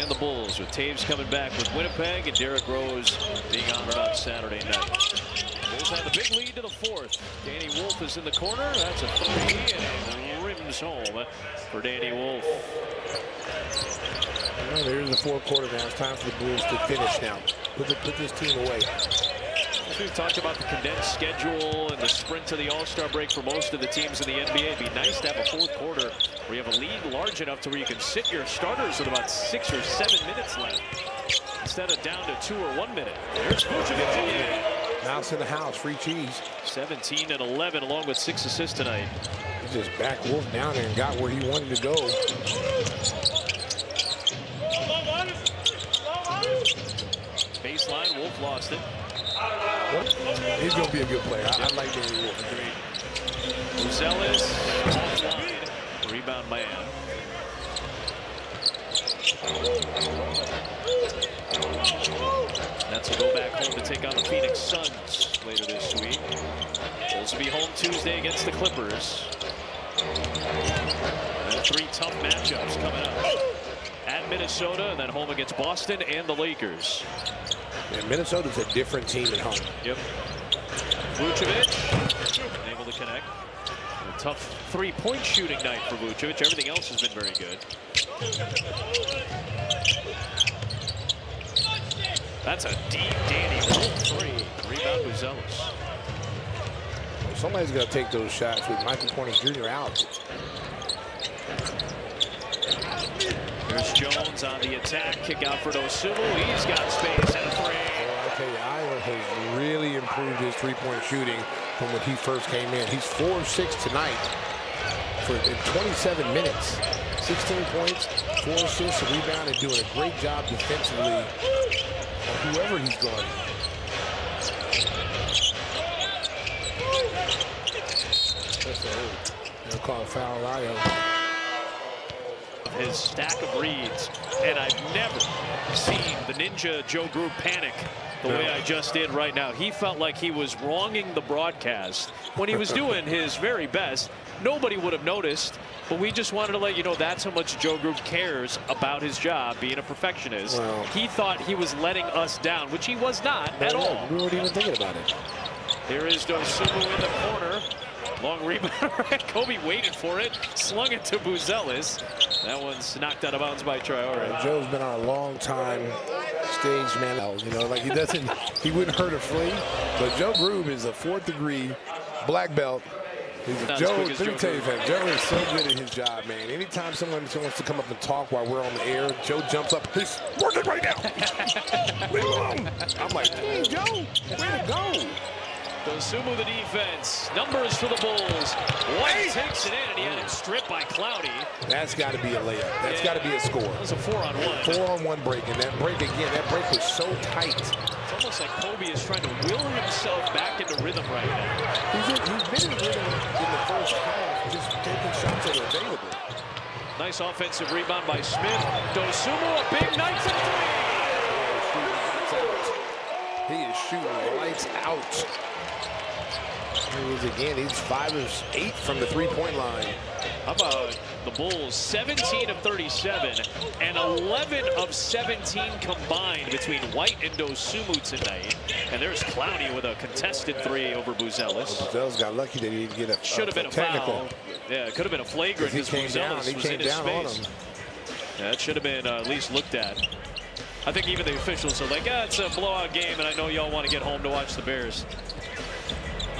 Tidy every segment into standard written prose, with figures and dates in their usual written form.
And the Bulls with Taves coming back with Winnipeg and Derrick Rose being honored on Saturday night. Bulls have the big lead to the fourth. Danny Wolf is in the corner. That's a three and it rims home for Danny Wolf. Well, there's the fourth quarter now. It's time for the Bulls to finish now. Put this team away. We've talked about the condensed schedule and the sprint to the All-Star break for most of the teams in the NBA. It'd be nice to have a fourth quarter where you have a lead large enough to where you can sit your starters with about 6 or 7 minutes left instead of down to 2 or 1 minute. There's Vucevic again. Mouse in the house, free cheese. 17 and 11 along with 6 assists tonight. He just backed Wolf down there and got where he wanted to go. Baseline, Wolf lost it. He's going to be a good player. I like Danny Wolf. Agreed. Buzelis offline. Rebound man. Nets will go back home to take on the Phoenix Suns later this week. Bulls will be home Tuesday against the Clippers. And 3 tough matchups coming up. At Minnesota and then home against Boston and the Lakers. Yeah, Minnesota's a different team at home. Yep. Vucevic able to connect. A tough 3-point shooting night for Vucevic. Everything else has been very good. That's a deep Danny Wolf 3. Rebound Buzelis. Well, somebody's got to take those shots with Michael Porter Jr. out. Here's Jones on the attack. Kick out for Dosunmu. He's got space and a 3. Well, I tell you, Iowa has really improved his three-point shooting from when he first came in. He's 4 of 6 tonight in 27 minutes. 16 points, 4 assists, a rebound, and doing a great job defensively on whoever he's guarding. They'll call a foul, Iowa. His stack of reads, and I've never seen the Ninja Joe Grube panic the way I just did right now. He felt like he was wronging the broadcast when he was doing his very best. Nobody would have noticed, but we just wanted to let you know that's how much Joe Grube cares about his job, being a perfectionist. Well, he thought he was letting us down, which he was not at all. We weren't even thinking about it. Here is Dosunmu in the corner. Long rebound. Kobe waited for it, slung it to Buzelis. That one's knocked out of bounds by Traore. Joe's been our long-time stage man. You know, like he wouldn't hurt a flea. But Joe Grube is a 4th-degree black belt. Joe, let me tell you, man, Joe is so good at his job, man. Anytime someone wants to come up and talk while we're on the air, Joe jumps up. He's working right now. Leave him alone. I'm like, hey, Joe, way to go. Dosunmu the defense. Numbers for the Bulls. White takes it in, and he had it stripped by Cloudy. That's got to be a layup. That's got to be a score. That was a 4-on-1. 4-on-1 break, and that break again, that break was so tight. It's almost like Kobe is trying to will himself back into rhythm right now. He's been in rhythm in the first half, just taking shots that are available. Nice offensive rebound by Smith. Dosunmu, a big night for 3. He is shooting lights out. Here he is again. He's 5 of 8 from the 3-point line. How about the Bulls? 17 of 37 and 11 of 17 combined between White and Dosunmu tonight. And there's Cloudy with a contested 3 over Buzelis. Buzelis got lucky that he didn't get a Should have been a technical. Foul. Yeah, it could have been a flagrant because Buzelis was in his space. Yeah, it should have been at least looked at. I think even the officials are like, it's a blowout game, and I know y'all want to get home to watch the Bears.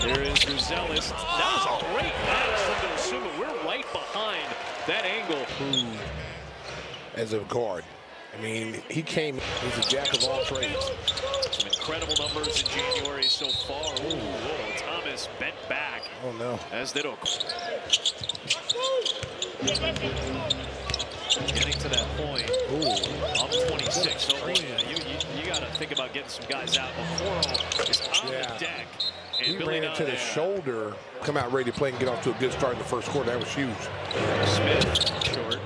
There is Buzelis. That was a great match from Dosunmu. We're right behind that angle. As a guard. I mean, he's a jack of all trades. Some incredible numbers in January so far. Ooh, whoa, Thomas bent back. Oh, no. As they don't. Getting to that point. Ooh. Up 26. So, yeah, you got to think about getting some guys out. Okoro is on the deck. He ran into the shoulder, come out ready to play and get off to a good start in the first quarter. That was huge. Smith short.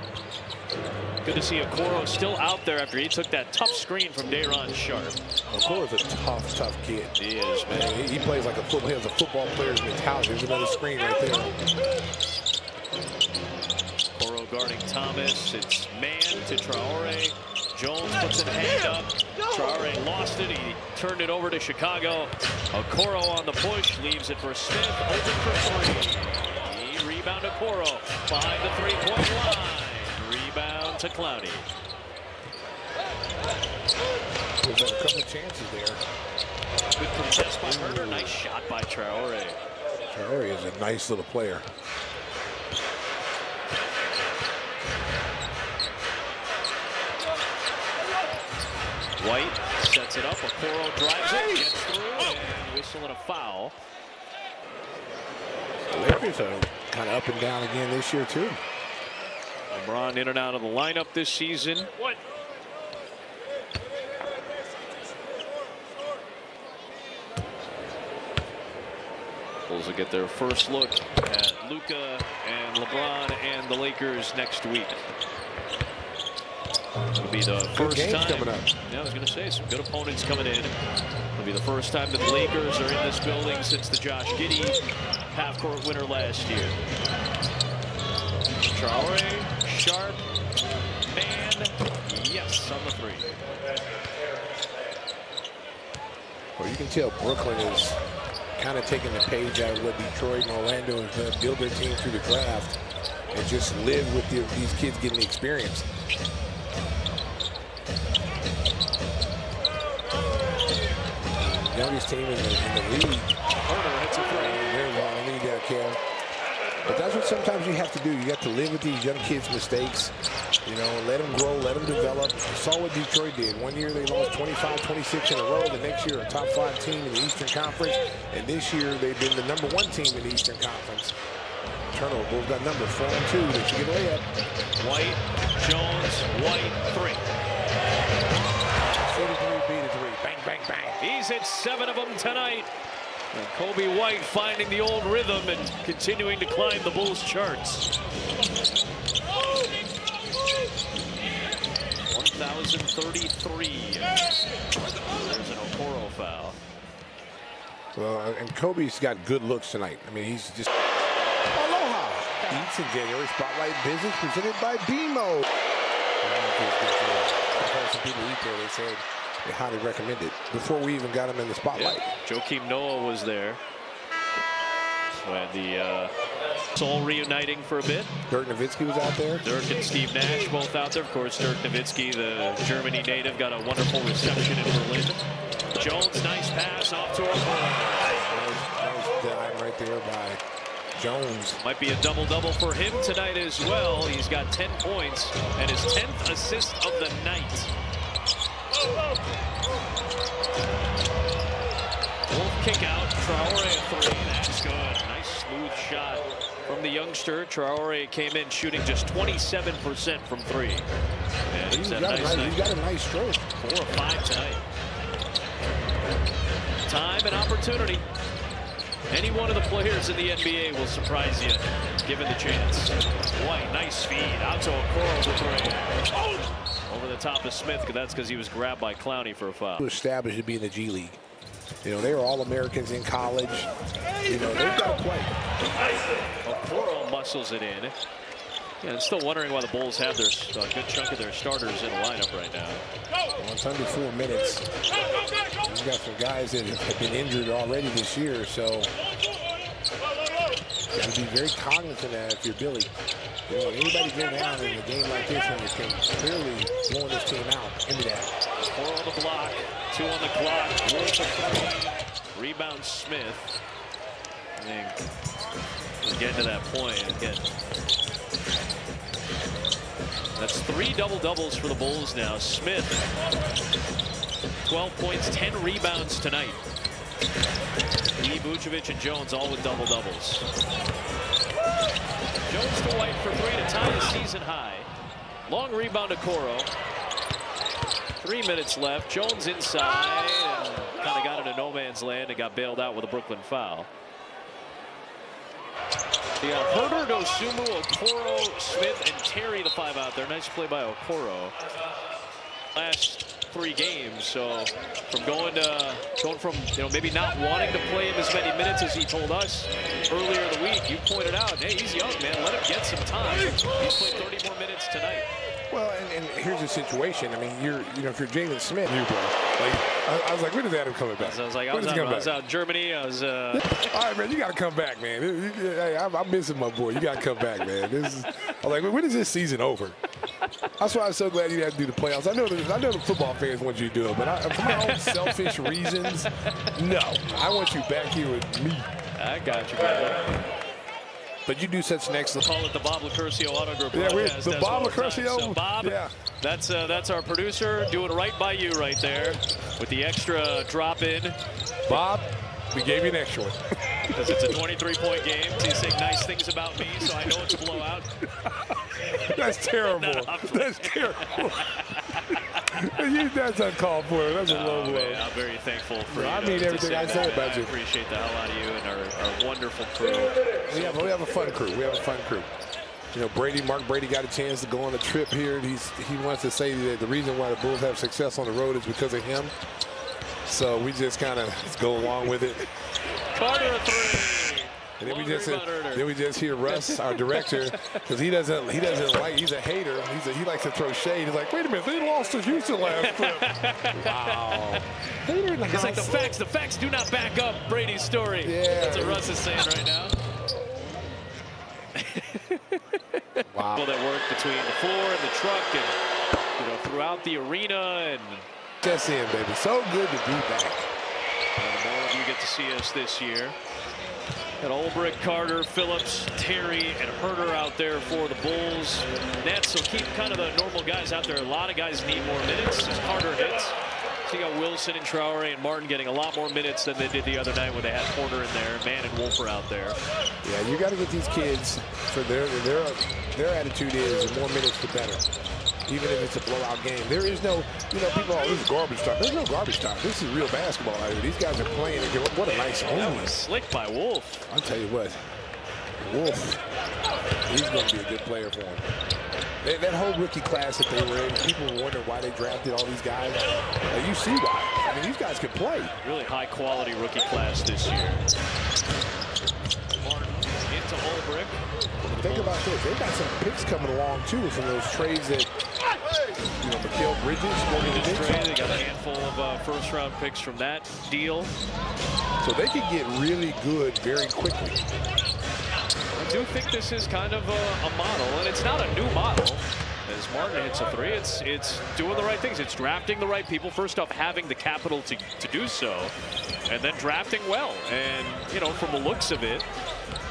Good to see Okoro still out there after he took that tough screen from Day'Ron Sharpe. Okoro's a tough kid. He is, man. He plays like a football. He has a football player's mentality. There's another screen right there. Okoro guarding Thomas. It's man to Traore. Jones puts it hand up. Traore lost it. He turned it over to Chicago. Okoro on the push, leaves it for Smith. Open for three. He rebound to Okoro behind the three-point line. Rebound to Clowney. There's a couple of chances there. Good contest by Herder. Nice shot by Traore. Traore is a nice little player. White sets it up. Okoro drives it, gets through, and whistle and a foul. The Lakers are kind of up and down again this year, too. LeBron in and out of the lineup this season. What? Bulls will get their first look at Luka and LeBron and the Lakers next week. It'll be the first time coming up. Yeah, I was going to say some good opponents coming in. It'll be the first time that the Lakers are in this building since the Josh Giddey half-court winner last year. Traore, Sharp, man, yes on the three. Well, you can tell Brooklyn is kind of taking the page out of what Detroit and Orlando have done, build their team through the draft and just live with these kids getting the experience. Youngest team in the league. Herder hits a three. There's all I need there, Cal. But that's what sometimes you have to do. You got to live with these young kids' mistakes. You know, let them grow, let them develop. You saw what Detroit did. One year they lost 25, 26 in a row. The next year a top 5 team in the Eastern Conference. And this year they've been the #1 team in the Eastern Conference. Turnover. Bulls got number 4 and 2. They should get a layup. White, Jones, White, three. 43 beat a 3. Bang, bang, bang. He's hit 7 of them tonight. And Kobe White finding the old rhythm and continuing to climb the Bulls charts. 1,033. There's an Okoro foul. Well, and Kobe's got good looks tonight. I mean, he's just... Aloha! Eats in January Spotlight Business presented by BMO. Some people eat there, they said they highly recommend it before we even got him in the spotlight. Yeah. Joakim Noah was there when the Soul reuniting for a bit. Dirk Nowitzki was out there. Dirk and Steve Nash both out there. Of course, Dirk Nowitzki, the Germany native, got a wonderful reception in Berlin. Jones, nice pass off to Okoro. Nice dime right there by Jones. Might be a double-double for him tonight as well. He's got 10 points and his 10th assist of the night. Wolf kick out. Traore a three. That's good. Nice smooth shot from the youngster. Traore came in shooting just 27% from three. And He's got a nice stroke. 4 of 5 tonight. Time and opportunity. Any one of the players in the NBA will surprise you, given the chance. White, nice feed. Out to Okoro for three. Over the top of Smith, that's because he was grabbed by Clowney for a foul. Established to be in the G League. You know, they were All-Americans in college. You know, they've got to play. Okoro muscles it in. Yeah, I'm still wondering why the Bulls have their good chunk of their starters in the lineup right now. Well, it's under 4 minutes. You've got some guys that have been injured already this year, so you got to be very cognizant of that if you're Billy. You know, anybody go down in a game like this and you can clearly blowing this team out into that. 4 on the block, 2 on the clock, Wolf a 3. Rebound Smith. I think we're getting to that point again. That's 3 double-doubles for the Bulls now. Smith, 12 points, 10 rebounds tonight. Vucevic and Jones all with double-doubles. Jones to White for 3 to tie the season high. Long rebound to Okoro. 3 minutes left. Jones inside and kind of got into no man's land and got bailed out with a Brooklyn foul. Yeah, Herder, Dosunmu, Okoro, Smith, and Terry, the 5 out there. Nice play by Okoro. Last 3 games, so from going from maybe not wanting to play him as many minutes as he told us earlier in the week. You pointed out, hey, he's young, man. Let him get some time. He's played 30 more minutes tonight. Well, and here's the situation. I mean, if you're Jalen Smith, bro. Like, I was like, when is Adam coming back? So I was like, I was out in Germany. I was. All right, man, you got to come back, man. Hey, I'm missing my boy. You got to come back, man. I was like, when is this season over? That's why I'm so glad you had to do the playoffs. I know the football fans want you to do it, but for my own selfish reasons, no. I want you back here with me. I got you, brother. But you do such an excellent. Call it the Bob Lacurcio Auto Group. Yeah, the Bob Lacurcio. So Bob, yeah. That's our producer doing right by you right there with the extra drop in. Bob, we gave you an extra one. Because it's a 23-point game. He's saying nice things about me, so I know it's a blowout. That's terrible. That's terrible. That's uncalled for. That's a low blow. I'm very thankful for you. I mean everything I say about you. I appreciate the hell out of you and our wonderful crew. We have a fun crew. We have a fun crew. You know, Mark Brady got a chance to go on a trip here. He wants to say that the reason why the Bulls have success on the road is because of him. So we just kind of go along with it. Carter a three. And then we just hear Russ, our director, because he doesn't like. He's a hater. He likes to throw shade. He's like, wait a minute, they lost to Houston last trip. Wow. Hater in the house. It's like the facts do not back up Brady's story. Yeah. That's what Russ is saying right now. Wow. People that work between the floor and the truck and throughout the arena and. Just in, baby. So good to be back. And the more of you get to see us this year. Got Ulbrich, Carter, Phillips, Terry, and Herder out there for the Bulls. Nets, so keep kind of the normal guys out there. A lot of guys need more minutes as Carter hits. So you got Wilson and Traore and Martin getting a lot more minutes than they did the other night when they had Porter in there. Mann and Wolf are out there. Yeah, you got to get these kids for their attitude is the more minutes the better. Even if it's a blowout game. There is no, people, this is garbage time. There's no garbage time. This is real basketball out here. These guys are playing. What a nice home. That was slick by Wolf. I'll tell you what. Wolf, he's going to be a good player for him. That whole rookie class that they were in, people were wondering why they drafted all these guys. You see why. I mean, these guys can play. Really high-quality rookie class this year. Martin into Ulbrich. Think about this. They got some picks coming along, too, from those trades that, Mikal Bridges. They got a handful of first-round picks from that deal. So they could get really good very quickly. I do think this is kind of a model, and it's not a new model. As Martin hits a three, it's doing the right things. It's drafting the right people. First off, having the capital to do so, and then drafting well. And, from the looks of it,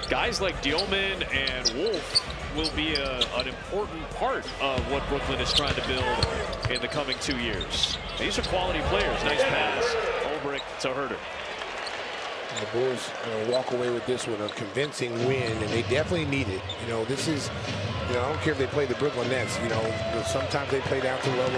guys like Dillman and Wolf will be an important part of what Brooklyn is trying to build in the coming 2 years. These are quality players. Nice pass. Ulbrich to Herder. And the Bulls walk away with this one, a convincing win, and they definitely need it. This is, I don't care if they play the Brooklyn Nets. Sometimes they play down to the level